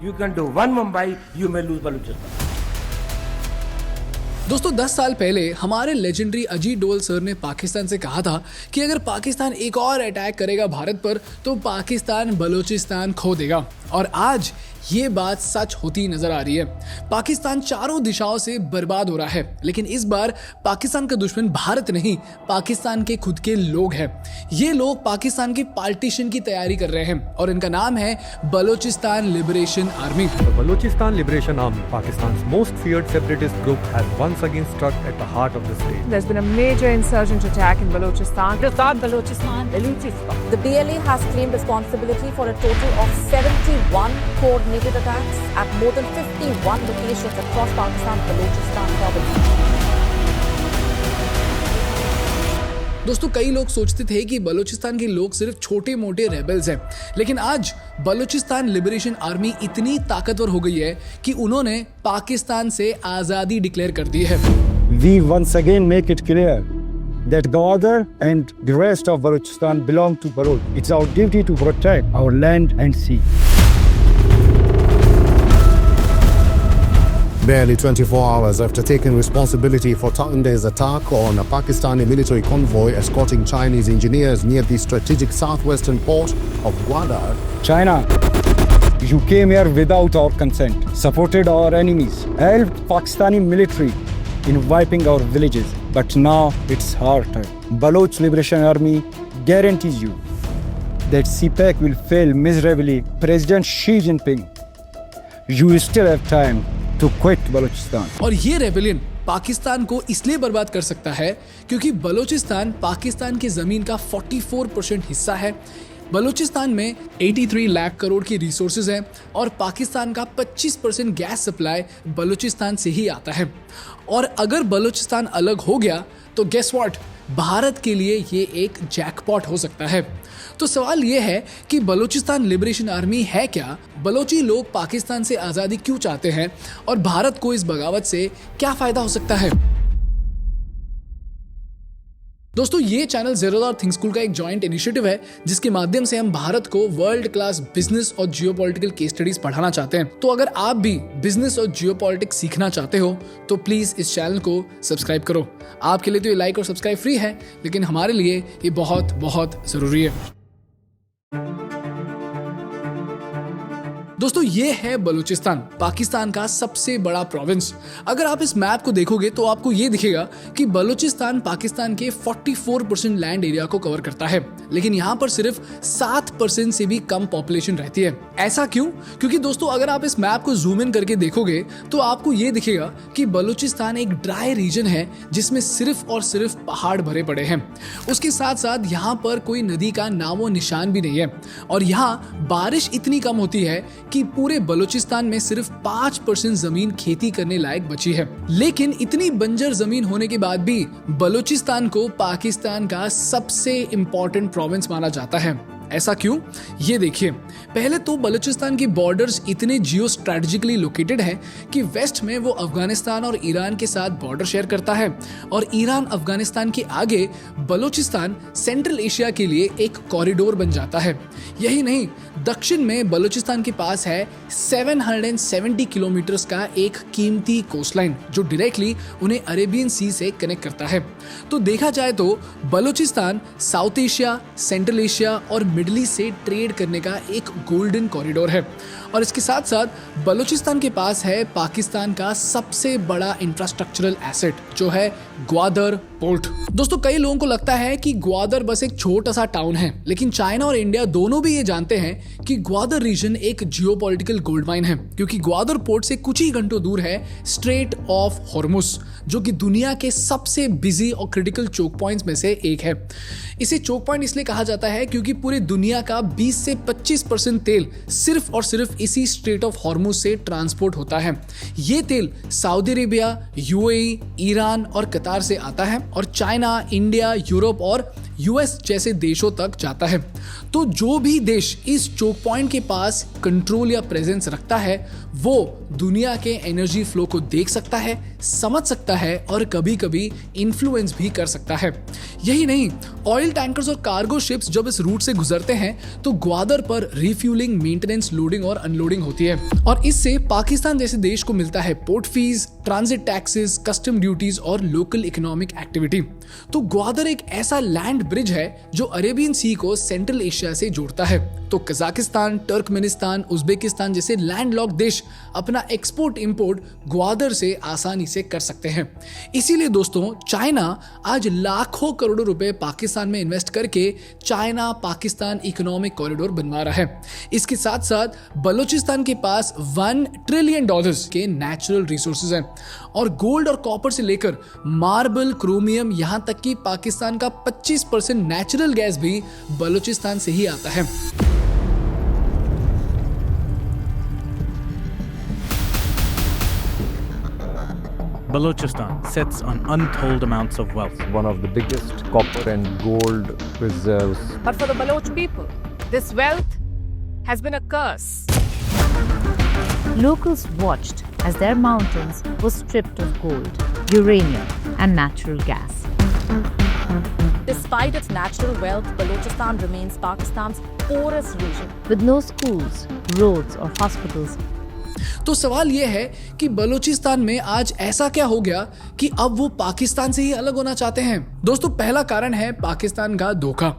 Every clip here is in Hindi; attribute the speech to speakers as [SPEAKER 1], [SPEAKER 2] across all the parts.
[SPEAKER 1] You can do one Mumbai, you may lose Balochistan.
[SPEAKER 2] दोस्तों 10 साल पहले हमारे लेजेंडरी अजीत डोवल सर ने पाकिस्तान से कहा था कि अगर पाकिस्तान एक और अटैक करेगा भारत पर तो पाकिस्तान बलूचिस्तान खो देगा। और आज ये बात सच होती नजर आ रही है। पाकिस्तान चारों दिशाओं से बर्बाद हो रहा है, लेकिन इस बार पाकिस्तान का दुश्मन भारत नहीं, पाकिस्तान के खुद के लोग हैं। ये लोग पाकिस्तान की पार्टीशन की तैयारी कर रहे हैं और इनका नाम है Balochistan liberation army.
[SPEAKER 3] The Balochistan Liberation Army, Pakistan's most feared separatist group, has once again struck at the heart of the state.
[SPEAKER 4] There's been a major insurgent attack in Balochistan.
[SPEAKER 5] The BLA has claimed responsibility for a total of 71 coordinated attacks at more than 51 locations across Pakistan, Balochistan province.
[SPEAKER 2] दोस्तों कई लोग सोचते थे कि बलूचिस्तान के लोग सिर्फ छोटे मोटे रेबल्स हैं, लेकिन आज बलूचिस्तान लिबरेशन आर्मी इतनी ताकतवर हो गई है कि उन्होंने पाकिस्तान से आजादी डिक्लेयर कर दी है।
[SPEAKER 6] We once again make it clear that Gwadar and the rest of Balochistan belong to Baloch. It's our duty to protect our land and sea.
[SPEAKER 7] Barely 24 hours after taking responsibility for Tandeh's attack on a Pakistani military convoy escorting Chinese engineers near the strategic southwestern port of Gwadar,
[SPEAKER 6] China, you came here without our consent, supported our enemies, helped Pakistani military in wiping our villages. But now it's our turn. Baloch Liberation Army guarantees you that CPAC will fail miserably. President Xi Jinping, you still have time to quit Balochistan.
[SPEAKER 2] और ये रेबेलियन पाकिस्तान को इसलिए बर्बाद कर सकता है क्योंकि बलूचिस्तान पाकिस्तान की जमीन का 44% हिस्सा है। बलूचिस्तान में 83 लाख करोड़ की रिसोर्सेज हैं और पाकिस्तान का 25% गैस सप्लाई बलूचिस्तान से ही आता है। और अगर बलूचिस्तान अलग हो गया तो गेस व्हाट, भारत के लिए ये एक जैकपॉट हो सकता है। तो सवाल ये है कि बलूचिस्तान लिबरेशन आर्मी है क्या, बलोची लोग पाकिस्तान से आज़ादी क्यों चाहते हैं और भारत को इस बगावत से क्या फ़ायदा हो सकता है। दोस्तों ये चैनल ज़ेरोदार थिंक स्कूल का एक जॉइंट इनिशिएटिव है जिसके माध्यम से हम भारत को वर्ल्ड क्लास बिजनेस और जियोपॉलिटिकल केस स्टडीज पढ़ाना चाहते हैं। तो अगर आप भी बिजनेस और जियोपॉलिटिक्स सीखना चाहते हो तो प्लीज इस चैनल को सब्सक्राइब करो। आपके लिए तो ये लाइक और सब्सक्राइब फ्री है, लेकिन हमारे लिए ये बहुत बहुत जरूरी है। दोस्तों ये है बलूचिस्तान, पाकिस्तान का सबसे बड़ा प्रोविंस। अगर आप इस मैप को देखोगे तो आपको ये दिखेगा कि बलूचिस्तान पाकिस्तान के 44% लैंड एरिया को कवर करता है, लेकिन यहाँ पर सिर्फ 7% से भी कम पॉपुलेशन रहती है। ऐसा क्यों? क्योंकि दोस्तों अगर आप इस मैप को जूम इन करके देखोगे तो आपको ये दिखेगा कि बलूचिस्तान एक ड्राई रीजन है जिसमें सिर्फ और सिर्फ पहाड़ भरे पड़े हैं। उसके साथ साथ यहाँ पर कोई नदी का नामो निशान भी नहीं है और यहाँ बारिश इतनी कम होती है कि पूरे बलूचिस्तान में सिर्फ 5% जमीन खेती करने लायक बची है। लेकिन इतनी बंजर जमीन होने के बाद भी बलूचिस्तान को पाकिस्तान का सबसे इंपॉर्टेंट प्रोविंस माना जाता है। ऐसा क्यों? ये देखिए, पहले तो बलूचिस्तान की बॉर्डर्स इतने जियो स्ट्रेटेजिकली लोकेटेड हैं कि वेस्ट में वो अफगानिस्तान और ईरान के साथ बॉर्डर शेयर करता है और ईरान अफगानिस्तान के आगे बलूचिस्तान सेंट्रल एशिया के लिए एक कॉरिडोर बन जाता है। यही नहीं, दक्षिण में बलूचिस्तान के पास है 770 किलोमीटर्स का एक कीमती कोस्टलाइन जो डायरेक्टली उन्हें अरेबियन सी से कनेक्ट करता है। तो देखा जाए तो Balochistan south Asia, central Asia और मिडल ईस्ट से ट्रेड करने का एक गोल्डन कॉरिडोर है। और इसके साथ साथ बलूचिस्तान के पास है पाकिस्तान का सबसे बड़ा इंफ्रास्ट्रक्चरल एसेट जो है ग्वादर पोर्ट। दोस्तों कई लोगों को लगता है कि ग्वादर बस एक छोटा सा टाउन है, लेकिन चाइना और इंडिया दोनों भी ये जानते हैं कि ग्वादर रीजन एक जियोपॉलिटिकल गोल्ड माइन है, क्योंकि ग्वादर पोर्ट से कुछ ही घंटों दूर है स्ट्रेट ऑफ हॉर्मुज जो कि दुनिया के सबसे बिजी और क्रिटिकल चोक पॉइंट्स में से एक है। इसे चोक पॉइंट इसलिए कहा जाता है क्योंकि पूरे दुनिया का 20 से 25% तेल सिर्फ और सिर्फ इसी स्ट्रेट ऑफ हॉर्मुज से ट्रांसपोर्ट होता है। ये तेल सऊदी अरेबिया, यूएई, ईरान और कतार से आता है और चाइना, इंडिया, यूरोप और यूएस जैसे देशों तक जाता है। तो जो भी देश इस चोक पॉइंट के पास कंट्रोल या प्रेजेंस रखता है वो दुनिया के एनर्जी फ्लो को देख सकता है, समझ सकता है और कभी कभी इन्फ्लुएंस भी कर सकता है। यही नहीं, ऑयल टैंकर्स और कार्गो शिप्स जब इस रूट से गुजरते हैं तो ग्वादर पर रिफ्यूलिंग, मेंटेनेंस, लोडिंग और अनलोडिंग होती है और इससे पाकिस्तान जैसे देश को मिलता है port fees, transit taxes, custom duties और लोकल इकोनॉमिक एक्टिविटी। तो ग्वादर एक ऐसा लैंड ब्रिज है जो अरेबियन सी को सेंट्रल एशिया से जोड़ता है। तो कजाकिस्तान, तुर्कमेनिस्तान, उज्बेकिस्तान जैसे लैंडलॉक्ड देश अपना एक्सपोर्ट इंपोर्ट ग्वादर से आसानी से कर सकते हैं। इसीलिए दोस्तों, चाइना आज लाखों करोड़ों रुपए पाकिस्तान में इन्वेस्ट करके चाइना पाकिस्तान इकोनॉमिक कॉरिडोर बनवा रहा है। इसके साथ साथ बलूचिस्तान के पास $1 ट्रिलियन के नेचुरल रिसोर्सेज हैं और गोल्ड और कॉपर से लेकर मार्बल, क्रोमियम, यहां तक कि पाकिस्तान का 25% नेचुरल गैस भी बलूचिस्तान से ही आता है।
[SPEAKER 8] Balochistan sits on untold amounts of wealth.
[SPEAKER 3] One of the biggest copper and gold reserves.
[SPEAKER 4] But for the Baloch people, this wealth has been a curse.
[SPEAKER 9] Locals watched as their mountains were stripped of gold, uranium, and natural gas.
[SPEAKER 5] Despite its natural wealth, Balochistan remains Pakistan's poorest region.
[SPEAKER 9] With no schools, roads, or hospitals,
[SPEAKER 2] तो सवाल यह है कि बलूचिस्तान में आज ऐसा क्या हो गया कि अब वो पाकिस्तान से ही अलग होना चाहते हैं। दोस्तों, पहला कारण है पाकिस्तान का धोखा।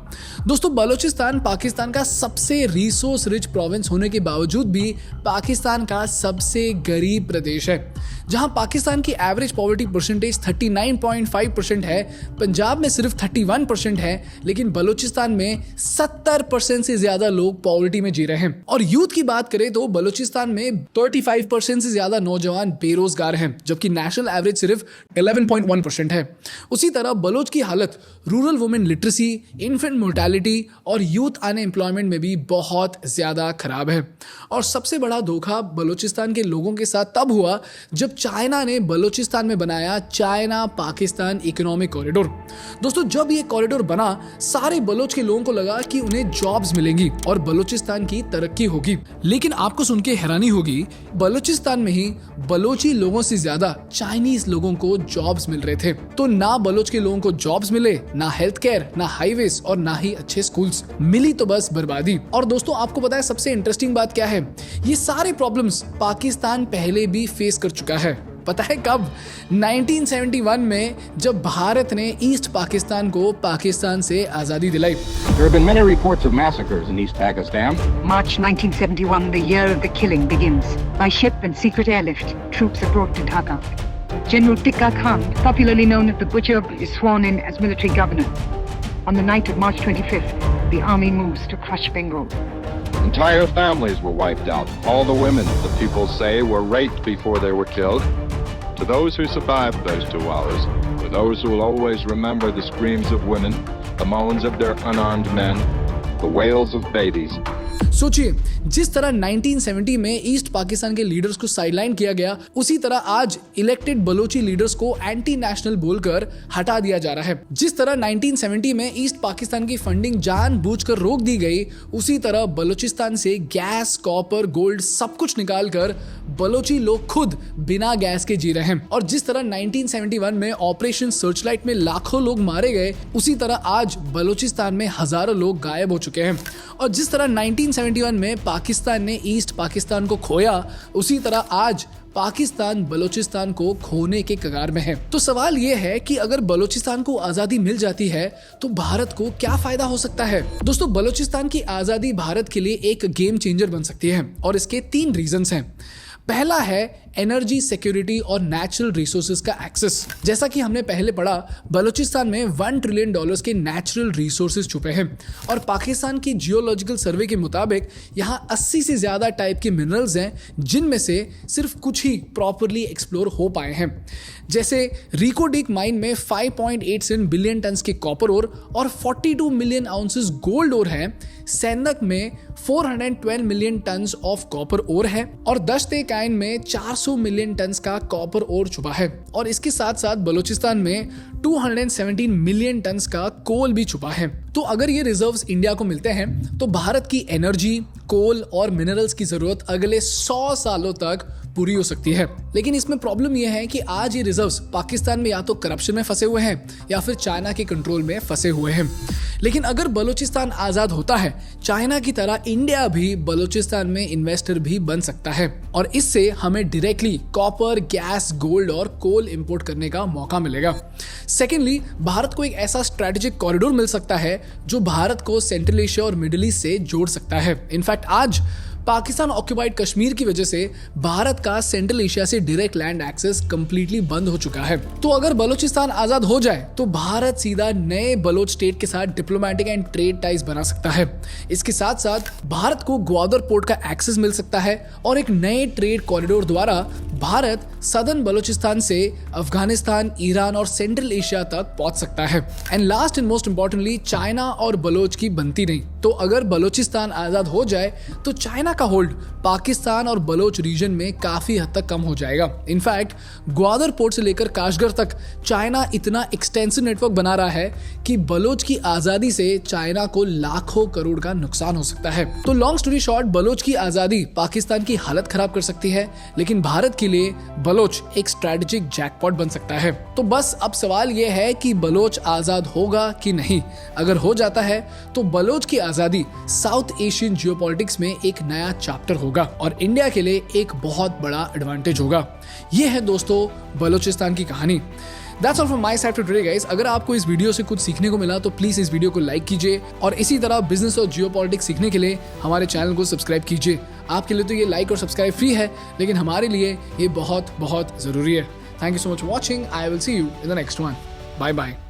[SPEAKER 2] दोस्तों, बलूचिस्तान पाकिस्तान का सबसे रिसोर्स रिच प्रोविंस होने के बावजूद भी पाकिस्तान का सबसे गरीब प्रदेश है। जहां पाकिस्तान की एवरेज पॉवर्टी परसेंटेज 39.5% है, पंजाब में सिर्फ 31% है, लेकिन बलूचिस्तान में 70% से ज्यादा लोग पॉवर्टी में जी रहे हैं। और यूथ की बात करें तो बलूचिस्तान में 35% से ज्यादा नौजवान बेरोजगार हैं, जबकि नेशनल एवरेज सिर्फ 11.1% है। उसी तरह बलोच की हालत rural women literacy, infant mortality और यूथ अनएम्प्लॉयमेंट में भी बहुत ज्यादा खराब है। और सबसे बड़ा धोखा बलूचिस्तान के लोगों के साथ तब हुआ जब चाइना ने बलूचिस्तान में बनाया चाइना पाकिस्तान इकोनॉमिक कॉरिडोर। दोस्तों, जब ये कॉरिडोर बना, सारे बलोच के लोगों को लगा कि उन्हें जॉब्स मिलेंगी और बलूचिस्तान की तरक्की होगी। लेकिन आपको सुन के हैरानी होगी, बलूचिस्तान में ही बलोची लोगों से ज्यादा चाइनीज लोगों को जॉब्स मिल रहे थे। तो ना बलोच के लोगों को जॉब्स मिले, ना हेल्थ केयर, ना हाईवेज और ना ही अच्छे स्कूल्स मिली, तो बस बर्बादी। और दोस्तों, आपको पता है सबसे इंटरेस्टिंग बात क्या है? ये सारे प्रॉब्लम्स पाकिस्तान पहले भी फेस कर चुका है। पता है कब? 1971 में, जब भारत ने ईस्ट पाकिस्तान को पाकिस्तान से आजादी दिलाई।
[SPEAKER 10] There have been many reports of massacres in East Pakistan.
[SPEAKER 11] March 1971, the year of the killing begins. By ship and secret airlift, troops are brought to Dhaka. General Tikka Khan, popularly known as the Butcher, is sworn in as military governor. On the night of March 25th, the army moves to crush Bengal.
[SPEAKER 10] Entire families were wiped out. All the women, the people say, were raped before they were killed. To those who survived those 2 hours, to those who will always remember the screams of women, the moans of their unarmed men, the wails of babies.
[SPEAKER 2] सोचिए, जिस तरह 1970 में ईस्ट पाकिस्तान के लीडर्स को साइडलाइन किया गया, उसी तरह आज इलेक्टेड बलोची लीडर्स को एंटी नेशनल बोलकर हटा दिया जा रहा है। जिस तरह 1970 में ईस्ट पाकिस्तान की फंडिंग जानबूझकर रोक दी गई, उसी तरह बलूचिस्तान से गैस, कॉपर, गोल्ड सब कुछ निकालकर बलोची लोग खुद बिना गैस के जी रहे हैं। और जिस तरह 1971 में ऑपरेशन सर्चलाइट में लाखों लोग मारे गए, उसी तरह आज बलूचिस्तान में हजारों लोग गायब हो चुके हैं। और जिस तरह 1971 में पाकिस्तान ने ईस्ट पाकिस्तान को खोया, उसी तरह आज पाकिस्तान बलूचिस्तान को खोने के कगार में है। तो सवाल यह है कि अगर बलूचिस्तान को आजादी मिल जाती है तो भारत को क्या फायदा हो सकता है? दोस्तों, बलूचिस्तान की आजादी भारत के लिए एक गेम चेंजर बन सकती है और इसके 3 रीजंस हैं। पहला है एनर्जी सिक्योरिटी और नेचुरल रिसोर्सेज का एक्सेस। जैसा कि हमने पहले पढ़ा, बलूचिस्तान में $1 ट्रिलियन के नेचुरल रिसोर्सेज छुपे हैं और पाकिस्तान की जियोलॉजिकल सर्वे के मुताबिक यहाँ 80 से ज्यादा टाइप के मिनरल्स हैं, जिनमें से सिर्फ कुछ ही प्रॉपरली एक्सप्लोर हो पाए हैं। जैसे रिकोडिक माइन में 5.87 बिलियन टन के कॉपर ओर और 42 मिलियन आउंसेस गोल्ड ओर है। सेंदक में 412 million ton of copper ore है और दश्त-ए-काइन में 400 400 मिलियन टन का कॉपर ओर छुपा है और इसके साथ साथ बलूचिस्तान में 217 मिलियन टन का कोल भी छुपा है। तो अगर ये रिजर्व्स इंडिया को मिलते हैं तो भारत की एनर्जी, कोल और मिनरल्स की जरूरत अगले 100 सालों तक पूरी हो सकती है। लेकिन इसमें प्रॉब्लम यह है कि आज ये रिजर्व्स पाकिस्तान में या तो करप्शन में फंसे हुए हैं या फिर चाइना के कंट्रोल में फंसे हुए हैं। लेकिन अगर बलूचिस्तान आजाद होता है, चाइना की तरह इंडिया भी बलूचिस्तान में इन्वेस्टर भी बन सकता है और इससे हमें डायरेक्टली कॉपर, गैस, गोल्ड और कोल इंपोर्ट करने का मौका मिलेगा। सेकेंडली, भारत को एक ऐसा स्ट्रेटेजिक कॉरिडोर मिल सकता है जो भारत को सेंट्रल एशिया और मिडिल ईस्ट से जोड़ सकता है। इनफैक्ट आज पाकिस्तान ऑक्यूपाइड कश्मीर की वजह से भारत का सेंट्रल एशिया से डायरेक्ट लैंड एक्सेस कंप्लीटली बंद हो चुका है। तो अगर बलूचिस्तान आजाद हो जाए तो भारत सीधा नए बलोच स्टेट के साथ डिप्लोमेटिक एंड ट्रेड टाइज बना सकता है। इसके साथ साथ भारत को ग्वादर पोर्ट का एक्सेस मिल सकता है और एक नए ट्रेड कॉरिडोर द्वारा भारत सदर्न बलूचिस्तान से अफगानिस्तान, ईरान और सेंट्रल एशिया तक पहुंच सकता है। And last and most importantly, China और बलोच की बनती नहीं। तो अगर बलूचिस्तान आजाद हो जाए तो चाइना का होल्ड पाकिस्तान और बलोच रीजन में काफी हद तक कम हो जाएगा। इनफैक्ट ग्वादर पोर्ट से लेकर काशगर तक चाइना इतना एक्सटेंसिव नेटवर्क बना रहा है कि बलोच की आजादी से चाइना को लाखों करोड़ का नुकसान हो सकता है। तो लॉन्ग स्टोरी शॉर्ट, बलोच की आजादी पाकिस्तान की हालत खराब कर सकती है, लेकिन भारत के लिए बलोच एक स्ट्रेटेजिक जैकपॉट बन सकता है। तो बस अब सवाल यह है कि बलोच आजाद होगा कि नहीं। अगर हो जाता है तो बलोच की आजादी साउथ एशियन जियोपॉलिटिक्स में एक नया चैप्टर होगा और इंडिया के लिए एक बहुत बड़ा एडवांटेज होगा। यह है दोस्तों बलूचिस्तान की कहानी। That's all from my side for today guys। अगर आपको इस वीडियो से कुछ सीखने को मिला तो प्लीज इस वीडियो को लाइक कीजिए और इसी तरह बिजनेस और जियोपॉलिटिक्स सीखने के लिए हमारे चैनल को सब्सक्राइब कीजिए। आपके लिए तो ये लाइक और सब्सक्राइब फ्री है, लेकिन हमारे लिए ये बहुत बहुत जरूरी है। Thank you so much for watching. I will see you in the next one. Bye bye.